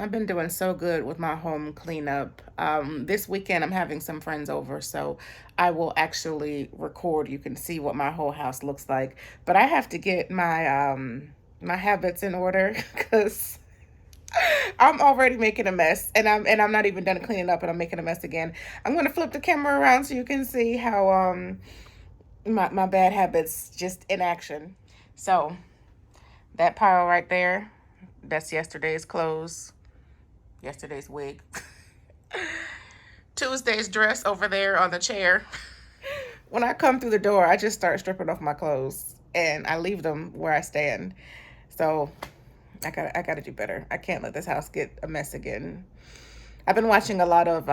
I've been doing so good with my home cleanup. This weekend I'm having some friends over, so I will actually record. You can see what my whole house looks like. But I have to get my habits in order because I'm already making a mess, and I'm not even done cleaning up, and I'm making a mess again. I'm gonna flip the camera around so you can see how my bad habits just in action. So that pile right there, that's yesterday's clothes, yesterday's wig. Tuesday's dress over there on the chair. When I come through the door, I just start stripping off my clothes and I leave them where I stand. So I gotta do better. I can't let this house get a mess again. I've been watching a lot of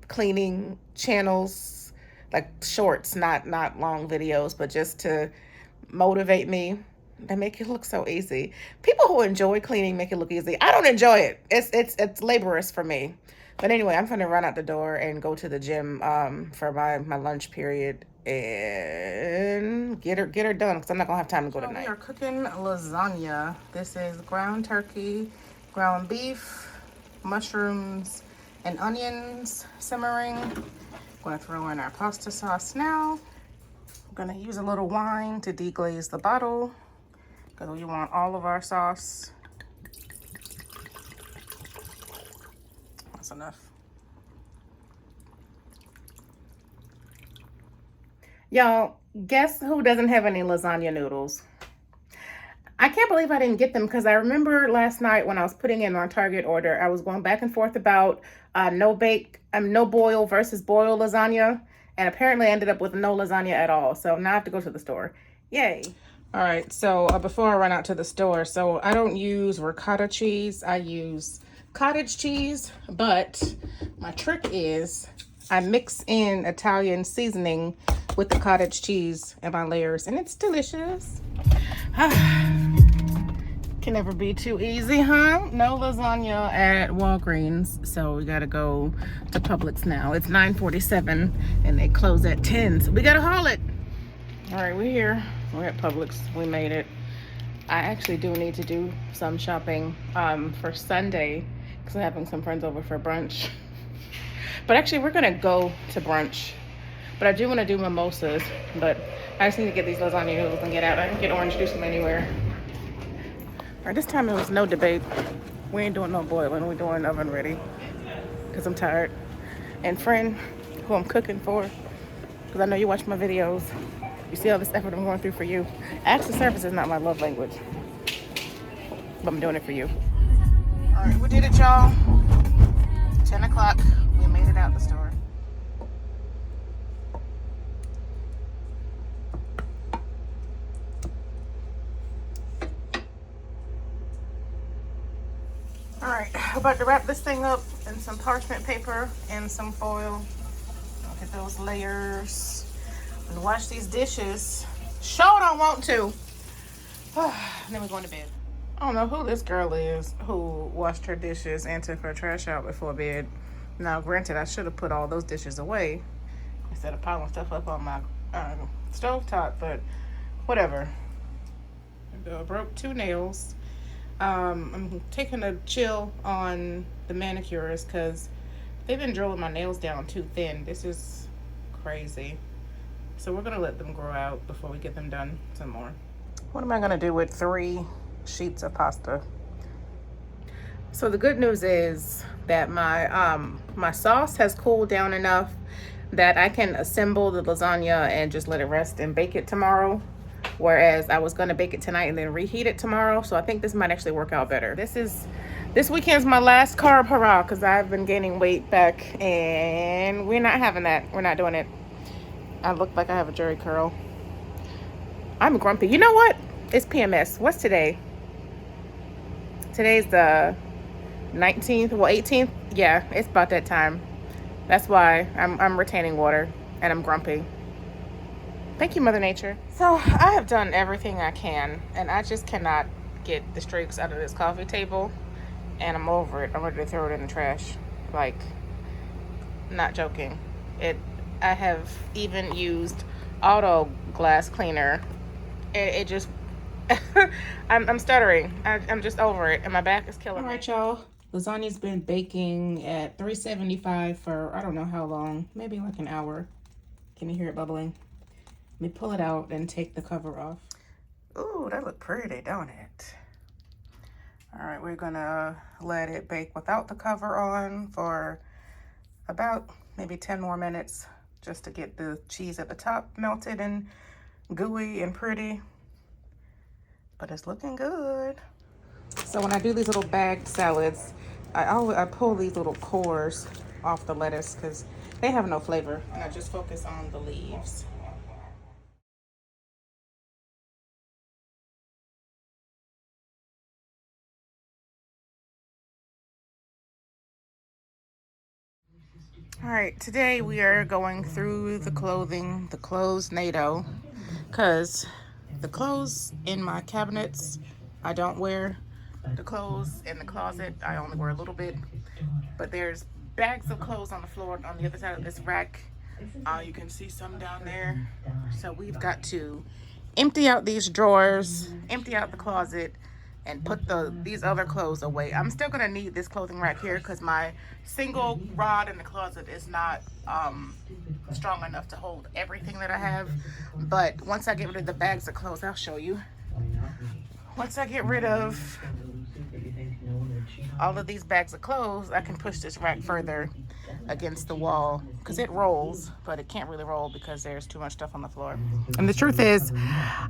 cleaning channels, like shorts, not long videos, but just to motivate me. They make it look so easy. People who enjoy cleaning make it look easy. I don't enjoy it. It's laborious for me. But anyway, I'm gonna run out the door and go to the gym for my lunch period and get her done because I'm not gonna have time to go tonight. We are cooking lasagna. This is ground turkey, ground beef, mushrooms, and onions simmering. I'm gonna throw in our pasta sauce now. I'm gonna use a little wine to deglaze the bottle because we want all of our sauce. That's enough. Y'all, guess who doesn't have any lasagna noodles? I can't believe I didn't get them because I remember last night when I was putting in my Target order, I was going back and forth about no boil versus boil lasagna, and apparently I ended up with no lasagna at all. So now I have to go to the store. Yay. All right, so before I run out to the store, so I don't use ricotta cheese. I use cottage cheese, but my trick is I mix in Italian seasoning with the cottage cheese and my layers, and it's delicious. Can never be too easy, huh? No lasagna at Walgreens, so we gotta go to Publix now. It's 9:47 and they close at 10, so we gotta haul it. All right, we're here. We're at Publix. We made it. I actually do need to do some shopping for Sunday because I'm having some friends over for brunch. But actually, we're gonna go to brunch. But I do want to do mimosas. But I just need to get these lasagna noodles and get out. I can get orange juice from anywhere. All right, this time it was no debate. We ain't doing no boiling. We're doing oven ready because I'm tired. And friend, who I'm cooking for, because I know you watch my videos. You see all this effort I'm going through for you. Acts of service is not my love language, but I'm doing it for you. All right, we did it, y'all. 10 o'clock. We made it out the store. All right, I'm about to wrap this thing up in some parchment paper and some foil. Look at those layers. And wash these dishes. Sure don't want to. And then we're going to bed. I don't know who this girl is who washed her dishes and took her trash out before bed. Now, granted, I should have put all those dishes away instead of piling stuff up on my stovetop, but whatever. I broke 2 nails. I'm taking a chill on the manicures because they've been drilling my nails down too thin. This is crazy. So we're going to let them grow out before we get them done some more. What am I going to do with 3 sheets of pasta? So the good news is that my sauce has cooled down enough that I can assemble the lasagna and just let it rest and bake it tomorrow. Whereas I was going to bake it tonight and then reheat it tomorrow. So I think this might actually work out better. This weekend's my last carb hurrah because I've been gaining weight back and we're not having that. We're not doing it. I look like I have a jerry curl. I'm grumpy. You know what? It's PMS. What's today? Today's the 19th, well 18th. Yeah, it's about that time. That's why I'm retaining water and I'm grumpy. Thank you, Mother Nature. So I have done everything I can and I just cannot get the streaks out of this coffee table and I'm over it. I'm ready to throw it in the trash. Like, not joking. I have even used auto glass cleaner. It I'm stuttering. I'm just over it, and my back is killing me. All right, y'all. Lasagna's been baking at 375 for I don't know how long, maybe like an hour. Can you hear it bubbling? Let me pull it out and take the cover off. Ooh, that look pretty, don't it? All right, we're gonna let it bake without the cover on for about maybe 10 more minutes just to get the cheese at the top melted and gooey and pretty. But it's looking good. So when I do these little bagged salads, I pull these little cores off the lettuce because they have no flavor, and I just focus on the leaves. All right, today we are going through the clothes NATO, because the clothes in my cabinets I don't wear. The clothes in the closet I only wear a little bit, but there's bags of clothes on the floor on the other side of this rack. You can see some down there. So we've got to empty out these drawers, empty out the closet, and put these other clothes away. I'm still gonna need this clothing rack here because my single rod in the closet is not strong enough to hold everything that I have. But once I get rid of the bags of clothes, I'll show you. Once I get rid of all of these bags of clothes, I can push this rack further against the wall because it rolls, but it can't really roll because there's too much stuff on the floor. And the truth is,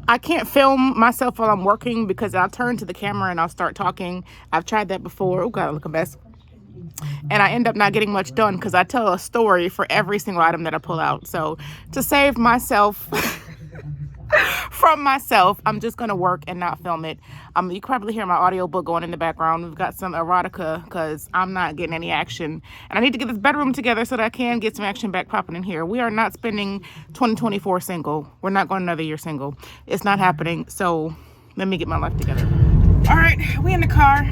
I can't film myself while I'm working because I'll turn to the camera and I'll start talking. I've tried that before. Oh God, I look a mess. And I end up not getting much done because I tell a story for every single item that I pull out. So to save myself from myself, I'm just gonna work and not film it. You can probably hear my audiobook going in the background. We've got some erotica because I'm not getting any action, and I need to get this bedroom together so that I can get some action back popping in here. We are not spending 2024 single. We're not going another year single. It's not happening. So let me get my life together. All right, we in the car.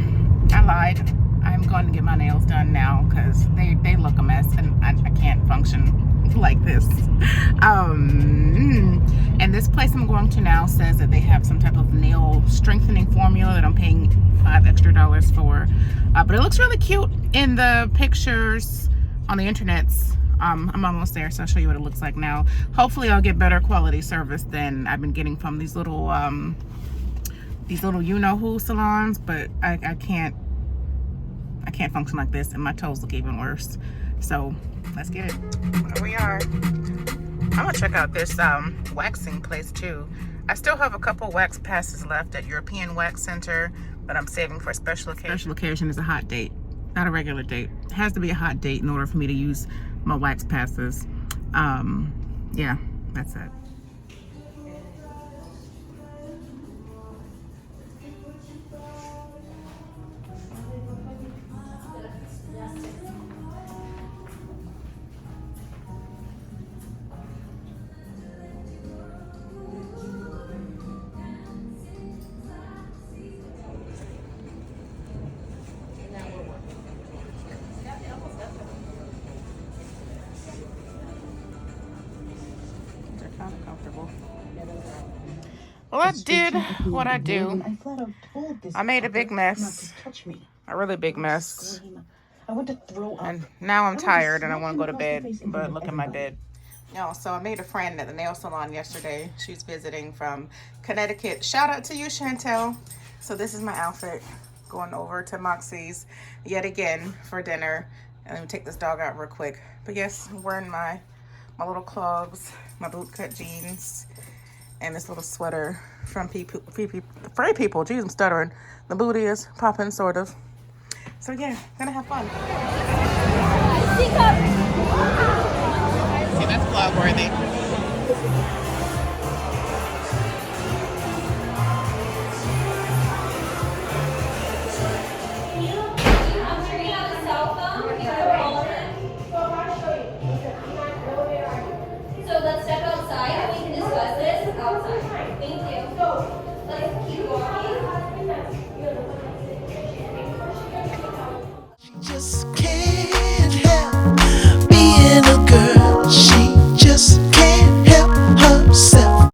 I lied. I'm going to get my nails done now because they look a mess and I can't function like this. And this place I'm going to now says that they have some type of nail strengthening formula that I'm paying $5 extra for. But it looks really cute in the pictures on the internets. I'm almost there, so I'll show you what it looks like now. Hopefully I'll get better quality service than I've been getting from these little you-know-who salons, but I can't function like this, and my toes look even worse. So let's get it. Here we are. I'm gonna check out this waxing place too. I still have a couple wax passes left at European Wax Center, but I'm saving for a special occasion. Special occasion is a hot date, not a regular date. It has to be a hot date in order for me to use my wax passes. Yeah, that's it. Well, I did what I do. I made a big mess. A really big mess. And now I'm tired and I want to go to bed, but look at my bed. No, so I made a friend at the nail salon yesterday. She's visiting from Connecticut. Shout out to you, Chantel. So this is my outfit. Going over to Moxie's yet again for dinner. And let me take this dog out real quick. But yes, I'm wearing my little clogs, my bootcut jeans, and this little sweater from Free People. Jeez, I'm stuttering. The booty is popping, sort of. So yeah, gonna have fun. See, that's vlog worthy. So let's